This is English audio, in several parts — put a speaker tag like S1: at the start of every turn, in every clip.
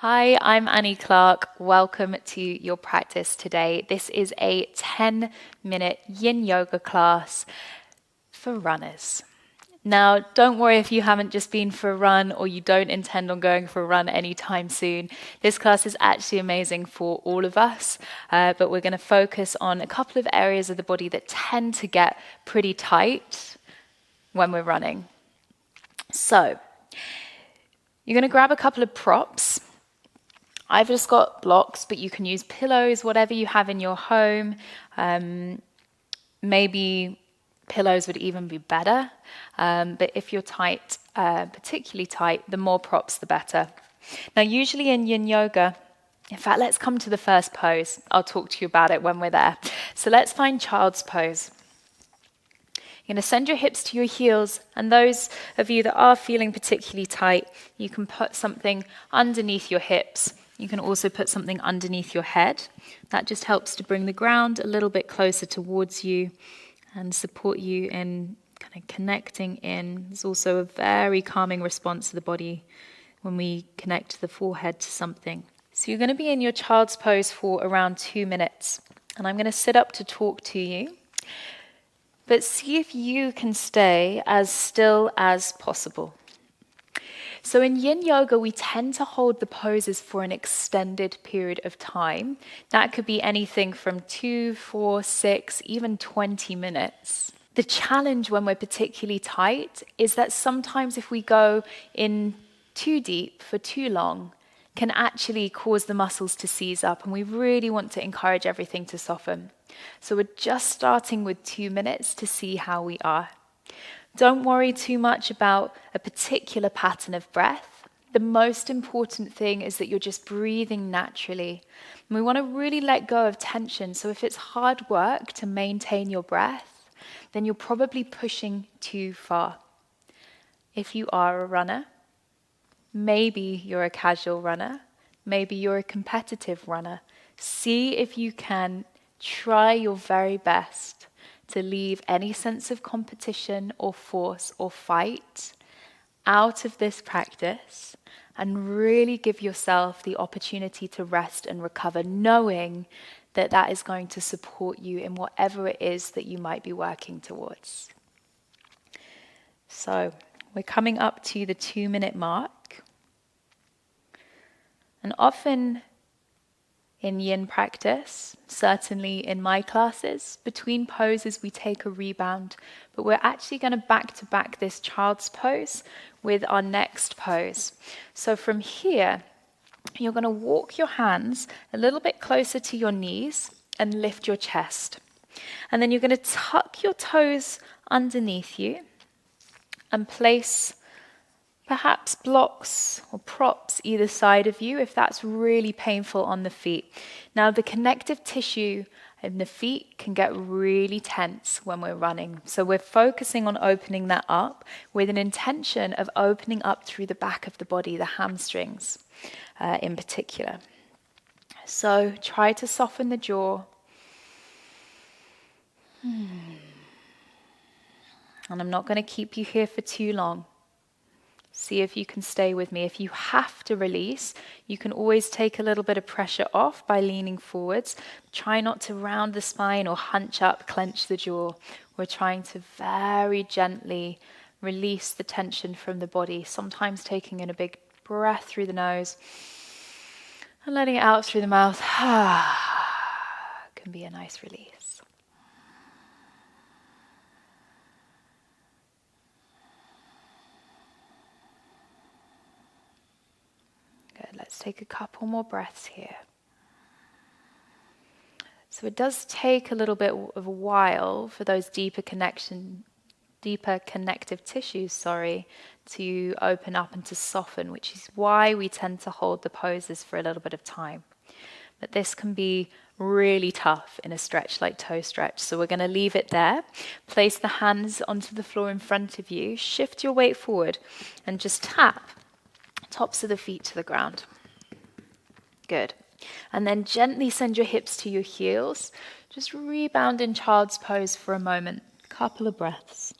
S1: Hi, I'm Annie Clarke. Welcome to your practice today. This is a 10-minute yin yoga class for runners. Now, don't worry if you haven't just been for a run or you don't intend on going for a run anytime soon. This class is actually amazing for all of us, but we're going to focus on a couple of areas of the body that tend to get pretty tight when we're running. So, you're going to grab a couple of props. I've just got blocks, but you can use pillows, whatever you have in your home. Maybe pillows would even be better. But if you're tight, particularly tight, the more props, the better. Now, usually in yin yoga, in fact, let's come to the first pose. I'll talk to you about it when we're there. So let's find child's pose. You're going to send your hips to your heels, and those of you that are feeling particularly tight, you can put something underneath your hips. You can also put something underneath your head. That just helps to bring the ground a little bit closer towards you and support you in kind of connecting in. There's also a very calming response to the body when we connect the forehead to something. So you're going to be in your child's pose for around 2 minutes, and I'm going to sit up to talk to you. But see if you can stay as still as possible. So in yin yoga, we tend to hold the poses for an extended period of time. That could be anything from 2, 4, 6, even 20 minutes. The challenge when we're particularly tight is that sometimes if we go in too deep for too long, can actually cause the muscles to seize up, and we really want to encourage everything to soften. So we're just starting with 2 minutes to see how we are. Don't worry too much about a particular pattern of breath. The most important thing is that you're just breathing naturally. And we want to really let go of tension. So if it's hard work to maintain your breath, then you're probably pushing too far. If you are a runner, maybe you're a casual runner, maybe you're a competitive runner, see if you can try your very best to leave any sense of competition or force or fight out of this practice and really give yourself the opportunity to rest and recover, knowing that that is going to support you in whatever it is that you might be working towards. So we're coming up to the 2-minute mark. And often in yin practice, certainly in my classes, between poses we take a rebound, but we're actually going to back-to-back this child's pose with our next pose. So from here, you're going to walk your hands a little bit closer to your knees and lift your chest. And then you're going to tuck your toes underneath you and place perhaps blocks or props either side of you if that's really painful on the feet. Now, the connective tissue in the feet can get really tense when we're running. So we're focusing on opening that up with an intention of opening up through the back of the body, the hamstrings in particular. So try to soften the jaw. And I'm not going to keep you here for too long. See if you can stay with me. If you have to release, you can always take a little bit of pressure off by leaning forwards. Try not to round the spine or hunch up, clench the jaw. We're trying to very gently release the tension from the body, sometimes taking in a big breath through the nose and letting it out through the mouth. Can be a nice release. Good, let's take a couple more breaths here. So it does take a little bit of a while for those deeper connective tissues, to open up and to soften, which is why we tend to hold the poses for a little bit of time. But this can be really tough in a stretch like toe stretch. So we're going to leave it there. Place the hands onto the floor in front of you. Shift your weight forward and just tap tops of the feet to the ground. Good. And then gently send your hips to your heels. Just rebound in child's pose for a moment. Couple of breaths.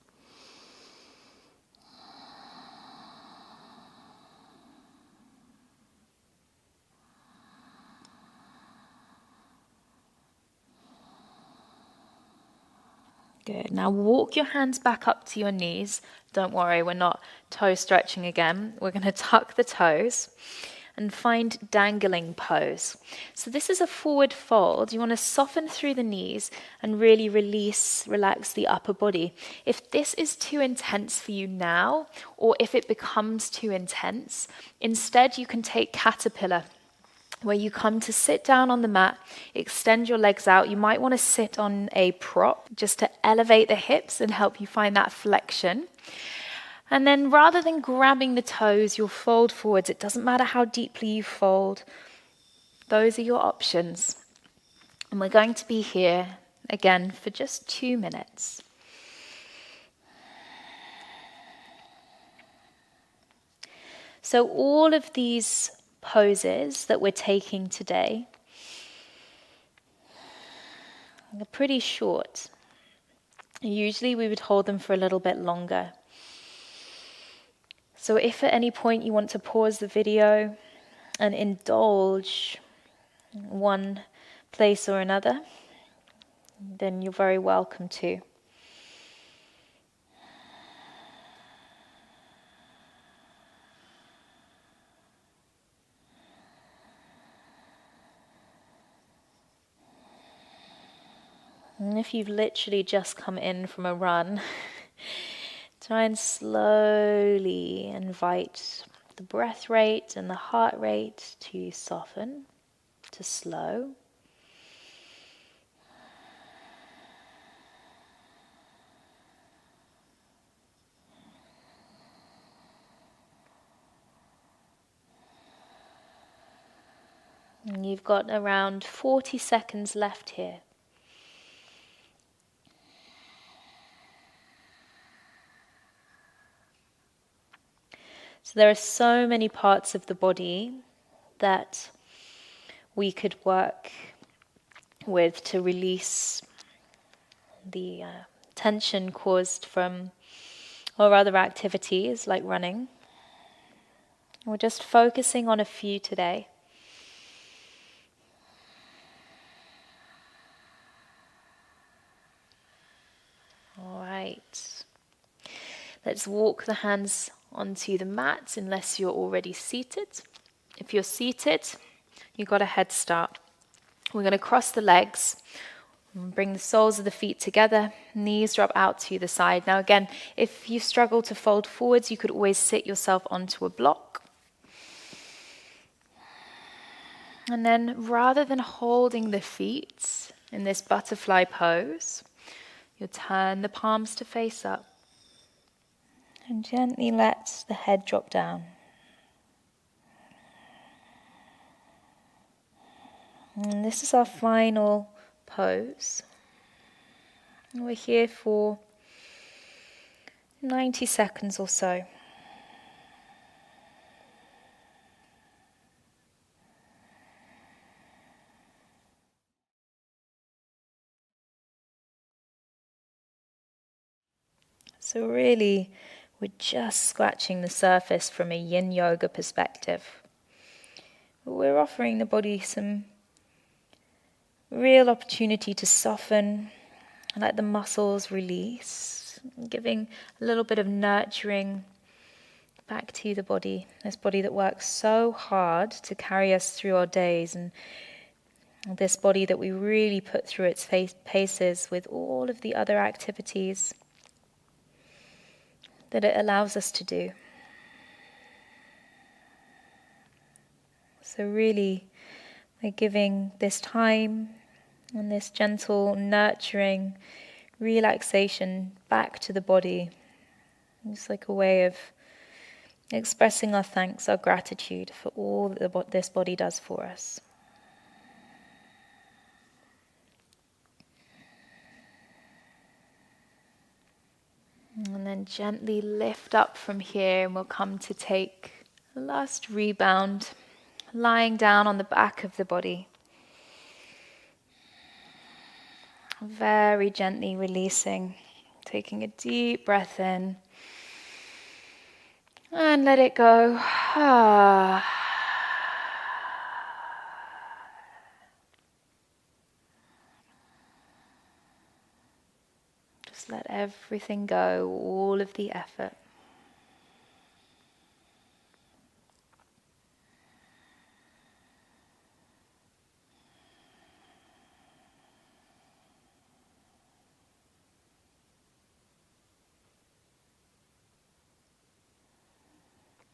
S1: Good. Now walk your hands back up to your knees. Don't worry, we're not toe stretching again. We're going to tuck the toes and find dangling pose. So this is a forward fold. You want to soften through the knees and really relax the upper body. If this is too intense for you now, or if it becomes too intense, instead you can take caterpillar, where you come to sit down on the mat, extend your legs out. You might want to sit on a prop just to elevate the hips and help you find that flexion. And then rather than grabbing the toes, you'll fold forwards. It doesn't matter how deeply you fold. Those are your options. And we're going to be here again for just 2 minutes. So all of these poses that we're taking today are pretty short. Usually we would hold them for a little bit longer. So if at any point you want to pause the video and indulge one place or another, then you're very welcome to. And if you've literally just come in from a run, try and slowly invite the breath rate and the heart rate to soften, to slow. And you've got around 40 seconds left here. So there are so many parts of the body that we could work with to release the tension caused from or other activities like running. We're just focusing on a few today. All right. Let's walk the hands onto the mat unless you're already seated. If you're seated, you've got a head start. We're going to cross the legs, bring the soles of the feet together, knees drop out to the side. Now again, if you struggle to fold forwards, you could always sit yourself onto a block. And then rather than holding the feet in this butterfly pose, you'll turn the palms to face up. And gently let the head drop down. And this is our final pose. We're here for 90 seconds or so. So really, we're just scratching the surface from a yin yoga perspective. We're offering the body some real opportunity to soften, let the muscles release, giving a little bit of nurturing back to the body, this body that works so hard to carry us through our days, and this body that we really put through its paces with all of the other activities that it allows us to do. So really, we're giving this time and this gentle, nurturing relaxation back to the body. It's like a way of expressing our thanks, our gratitude for all that this body does for us. And then gently lift up from here, and we'll come to take a last rebound, lying down on the back of the body. Very gently releasing, taking a deep breath in, and let it go. let everything go, all of the effort.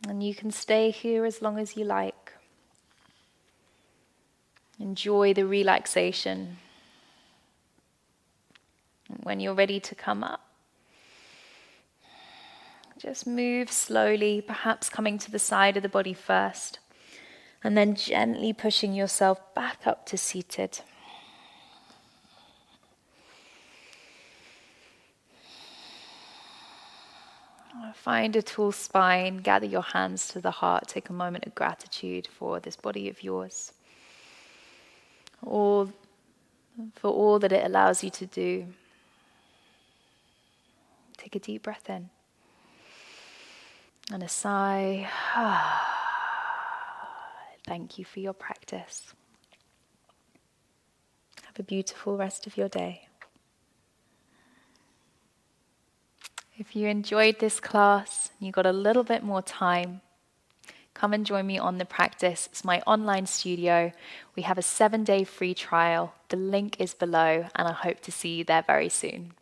S1: And you can stay here as long as you like. Enjoy the relaxation. And when you're ready to come up, just move slowly, perhaps coming to the side of the body first, and then gently pushing yourself back up to seated. Find a tall spine, gather your hands to the heart, take a moment of gratitude for this body of yours, for all that it allows you to do. Take a deep breath in and a sigh. Thank you for your practice. Have a beautiful rest of your day. If you enjoyed this class and you got a little bit more time, come and join me on the practice. It's my online studio. We have a 7-day free trial. The link is below, and I hope to see you there very soon.